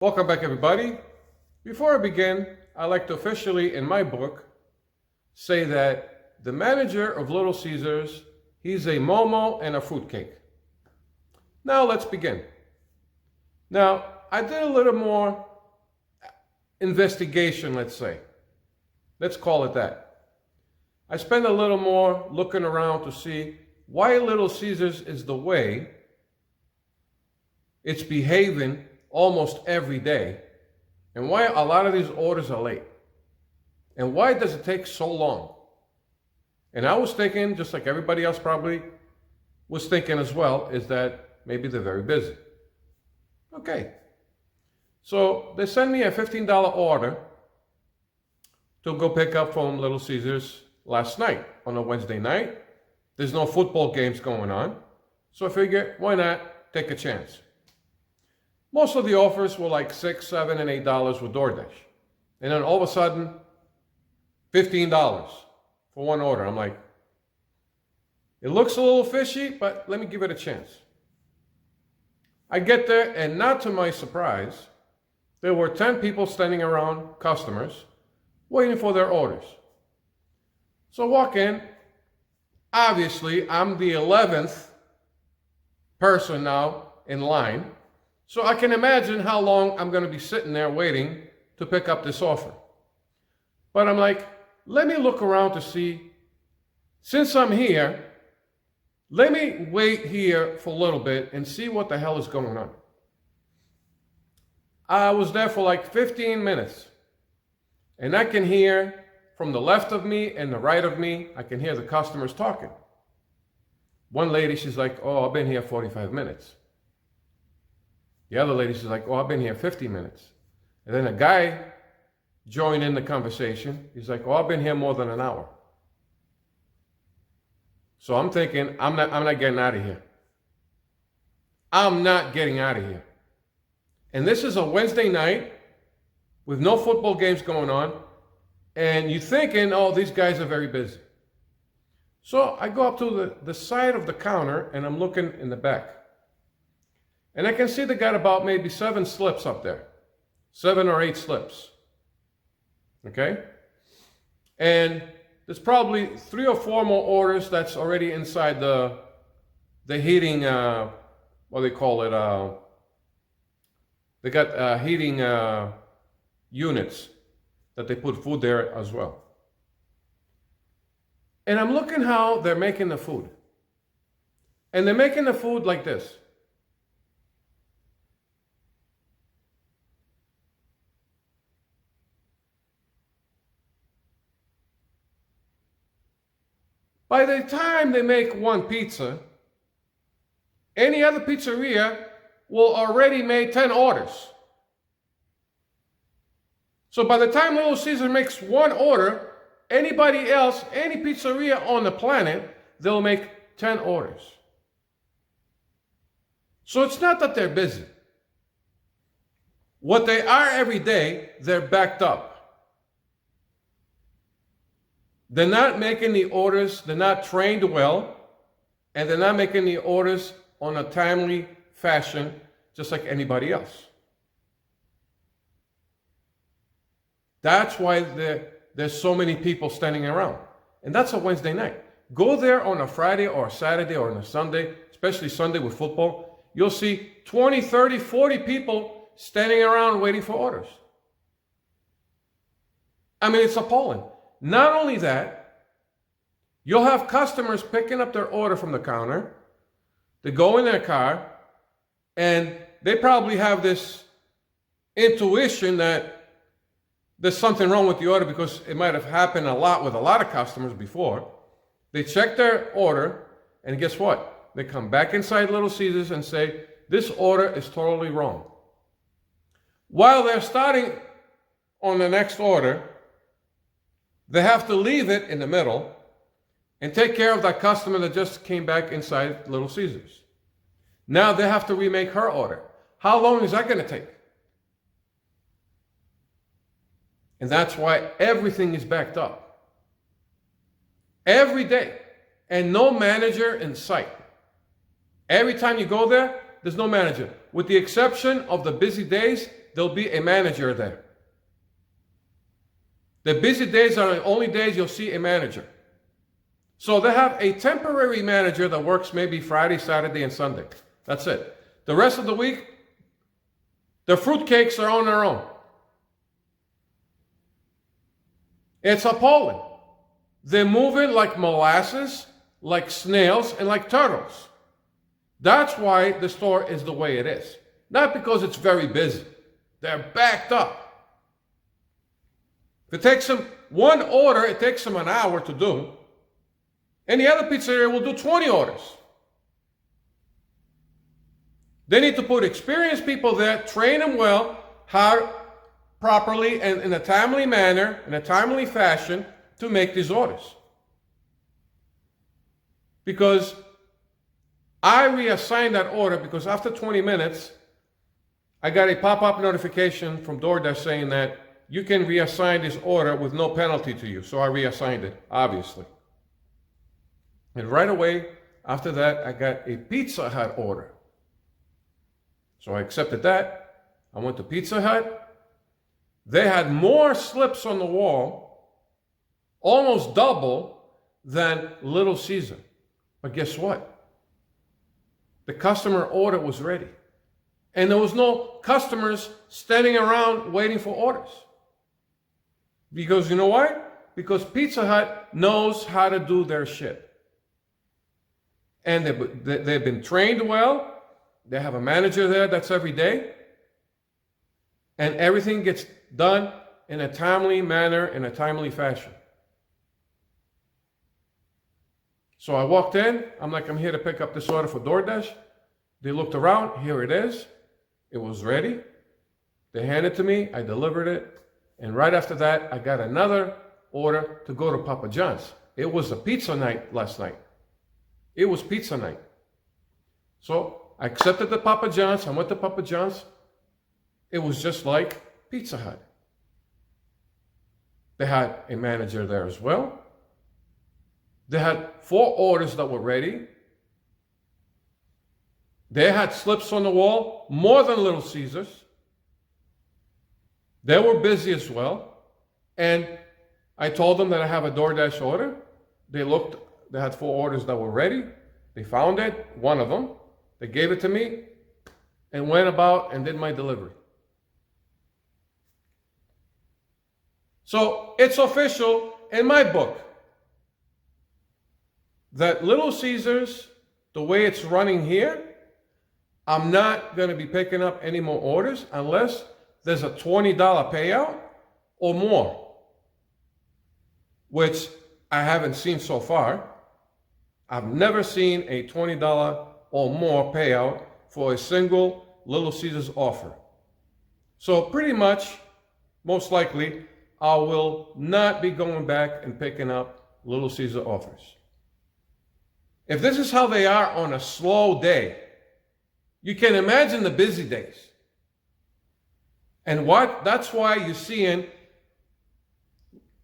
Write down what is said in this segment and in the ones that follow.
Welcome back, everybody. Before I begin, I'd like to officially, in my book, say that the manager of Little Caesars, he's a Momo and a fruitcake. Now let's begin. Now, I did a little more investigation, let's say. Let's call it that. I spent a little more looking around to see why Little Caesars is the way it's behaving almost every day, and why a lot of these orders are late, and why does it take so long. And I was thinking, just like everybody else probably was thinking as well, is that maybe they're very busy. Okay, so they sent me a $15 order to go pick up from Little Caesars last night on a Wednesday night. There's no football games going on, so I figured, why not take a chance? Most of the offers were like $6, $7, and $8 with Doordash. And then all of a sudden, $15 for one order. I'm like, it looks a little fishy, but let me give it a chance. I get there, and not to my surprise, there were 10 people standing around, customers, waiting for their orders. So I walk in. Obviously, I'm the 11th person now in line. So I can imagine how long I'm going to be sitting there waiting to pick up this offer. But I'm like, let me look around to see, since I'm here, let me wait here for a little bit and see what the hell is going on. I was there for like 15 minutes, and I can hear from the left of me and the right of me, I can hear the customers talking. One lady, she's like, oh, I've been here 45 minutes. The other lady, she's like, oh, I've been here 50 minutes. And then a guy joined in the conversation. He's like, oh, I've been here more than an hour. So I'm thinking, I'm not getting out of here. I'm not getting out of here. And this is a Wednesday night with no football games going on. And you're thinking, oh, these guys are very busy. So I go up to the side of the counter, and I'm looking in the back. And I can see they got about maybe 7 slips up there. 7 or 8 slips. Okay? And there's probably 3 or 4 more orders that's already inside the heating, what do they call it? They got heating units that they put food there as well. And I'm looking how they're making the food. And they're making the food like this. By the time they make one pizza, any other pizzeria will already make 10 orders. So by the time Little Caesar makes one order, anybody else, any pizzeria on the planet, they'll make 10 orders. So it's not that they're busy. What they are every day, they're backed up. They're not making the orders, they're not trained well, and they're not making the orders on a timely fashion, just like anybody else. That's why there's so many people standing around. And that's a Wednesday night. Go there on a Friday or a Saturday or on a Sunday, especially Sunday with football. You'll see 20, 30, 40 people standing around waiting for orders. I mean, it's appalling. Not only that, you'll have customers picking up their order from the counter. They go in their car, and they probably have this intuition that there's something wrong with the order because it might have happened a lot with a lot of customers before. They check their order, and guess what? They come back inside Little Caesars and say, this order is totally wrong. While they're starting on the next order, they have to leave it in the middle and take care of that customer that just came back inside Little Caesars. Now they have to remake her order. How long is that going to take? And that's why everything is backed up. Every day. And no manager in sight. Every time you go there, there's no manager. With the exception of the busy days, there'll be a manager there. The busy days are the only days you'll see a manager. So they have a temporary manager that works maybe Friday, Saturday, and Sunday. That's it. The rest of the week, the fruitcakes are on their own. It's appalling. They're moving like molasses, like snails, and like turtles. That's why the store is the way it is. Not because it's very busy. They're backed up. If it takes them one order, it takes them an hour to do. Any other pizzeria will do 20 orders. They need to put experienced people there, train them well, how properly and in a timely manner, in a timely fashion, to make these orders. Because I reassigned that order because after 20 minutes, I got a pop-up notification from Doordash saying that you can reassign this order with no penalty to you. So I reassigned it, obviously. And right away, after that, I got a Pizza Hut order. So I accepted that. I went to Pizza Hut. They had more slips on the wall, almost double, than Little Caesar. But guess what? The customer order was ready. And there was no customers standing around waiting for orders. Because you know why? Because Pizza Hut knows how to do their shit. And they've been trained well. They have a manager there that's every day. And everything gets done in a timely manner, in a timely fashion. So I walked in. I'm like, I'm here to pick up this order for Doordash. They looked around. Here it is. It was ready. They handed it to me. I delivered it. And right after that, I got another order to go to Papa John's. It was a pizza night last night. It was pizza night. So I accepted the Papa John's. I went to Papa John's. It was just like Pizza Hut. They had a manager there as well. They had 4 orders that were ready. They had slips on the wall, more than Little Caesars. They were busy as well. And I told them that I have a Doordash order. They looked, they had 4 orders that were ready. They found it, one of them. They gave it to me and went about and did my delivery. So it's official in my book that Little Caesars, the way it's running here, I'm not going to be picking up any more orders unless there's a $20 payout or more, which I haven't seen so far. I've never seen a $20 or more payout for a single Little Caesars offer. So pretty much, most likely, I will not be going back and picking up Little Caesar offers. If this is how they are on a slow day, you can imagine the busy days. And that's why you're seeing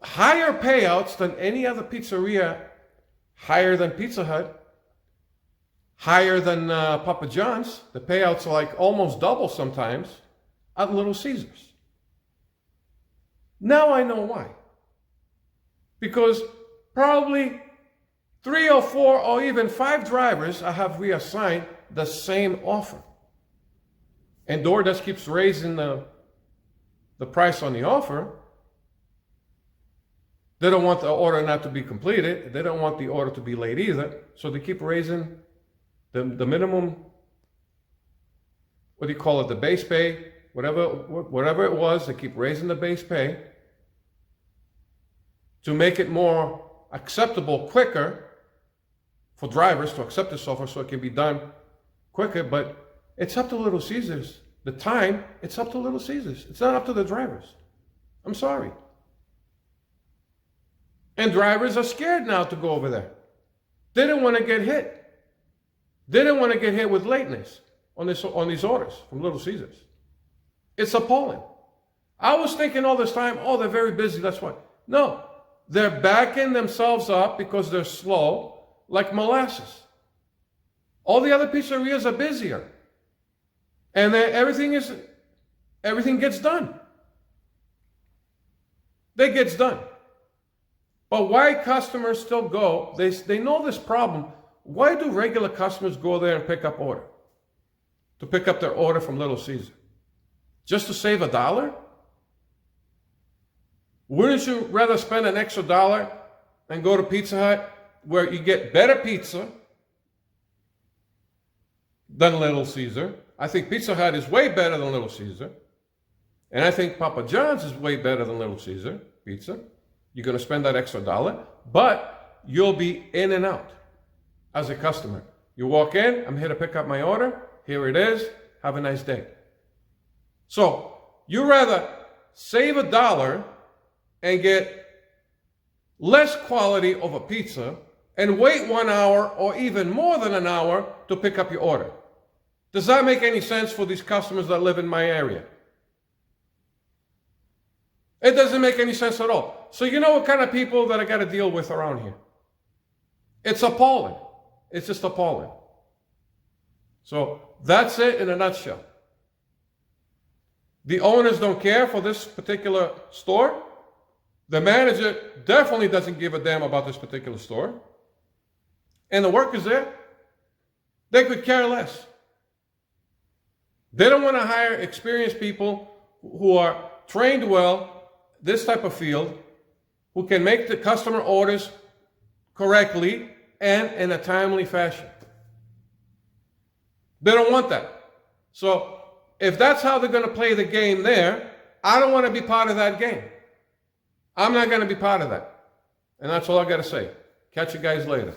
higher payouts than any other pizzeria, higher than Pizza Hut, higher than Papa John's. The payouts are like almost double sometimes at Little Caesars. Now I know why. Because probably 3 or 4 or even 5 drivers I have reassigned the same offer. And Doordash keeps raising the price on the offer. They don't want the order not to be completed. They don't want the order to be late either. So they keep raising the minimum, what do you call it, the base pay, whatever it was, they keep raising the base pay to make it more acceptable quicker for drivers to accept this offer so it can be done quicker. But it's up to Little Caesars. The time, it's up to Little Caesars. It's not up to the drivers. I'm sorry. And drivers are scared now to go over there. They don't want to get hit. They don't want to get hit with lateness on these orders from Little Caesars. It's appalling. I was thinking all this time, oh, they're very busy, that's why. No, they're backing themselves up because they're slow, like molasses. All the other pizzerias are busier. And everything is everything gets done. It gets done. But why customers still go, they know this problem. Why do regular customers go there and pick up order? To pick up their order from Little Caesar? Just to save $1? Wouldn't you rather spend an extra $1 and go to Pizza Hut where you get better pizza than Little Caesar? I think Pizza Hut is way better than Little Caesar. And I think Papa John's is way better than Little Caesar pizza. You're going to spend that extra $1, but you'll be in and out as a customer. You walk in, I'm here to pick up my order. Here it is. Have a nice day. So you rather save $1 and get less quality of a pizza and wait 1 hour or even more than an hour to pick up your order. Does that make any sense for these customers that live in my area? It doesn't make any sense at all. So you know what kind of people that I got to deal with around here? It's appalling. It's just appalling. So that's it in a nutshell. The owners don't care for this particular store. The manager definitely doesn't give a damn about this particular store. And the workers there, they could care less. They don't want to hire experienced people who are trained well, this type of field, who can make the customer orders correctly and in a timely fashion. They don't want that. So if that's how they're going to play the game there, I don't want to be part of that game. I'm not going to be part of that. And that's all I got to say. Catch you guys later.